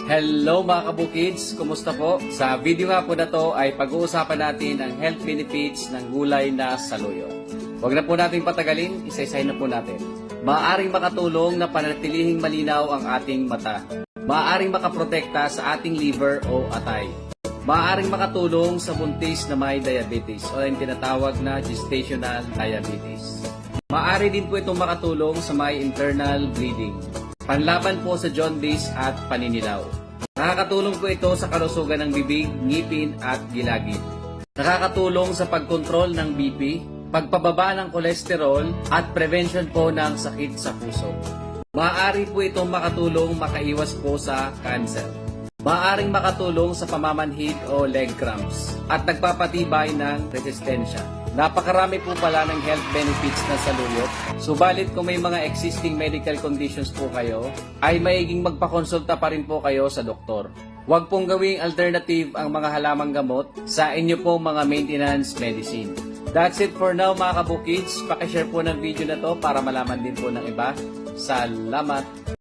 Hello mga kabukids! Kumusta po? Sa video nga po na to ay pag-uusapan natin ang health benefits ng gulay na saluyot. Huwag na po natin patagalin, isa-isay na po natin. Maaaring makatulong na panatilihing malinaw ang ating mata. Maaaring makaprotekta sa ating liver o atay. Maaaring makatulong sa buntis na may diabetes o yung tinatawag na gestational diabetes. Maaari din po itong makatulong sa may internal bleeding. Panlaban po sa jaundice at paninilaw. Nakakatulong po ito sa kalusugan ng bibig, ngipin at gilagid. Nakakatulong sa pagkontrol ng BP, pagpababa ng kolesterol at prevention po ng sakit sa puso. Maaari po itong makatulong makaiwas po sa cancer. Maaaring makatulong sa pamamanhid o leg cramps at nagpapatibay ng resistensya. Napakarami po pala ng health benefits na saluyot. Subalit kung may mga existing medical conditions po kayo, ay maiging magpakonsulta pa rin po kayo sa doktor. Huwag pong gawing alternative ang mga halamang gamot sa inyo pong mga maintenance medicine. That's it for now mga kabukids. Pakishare po ng video na to para malaman din po ng iba. Salamat!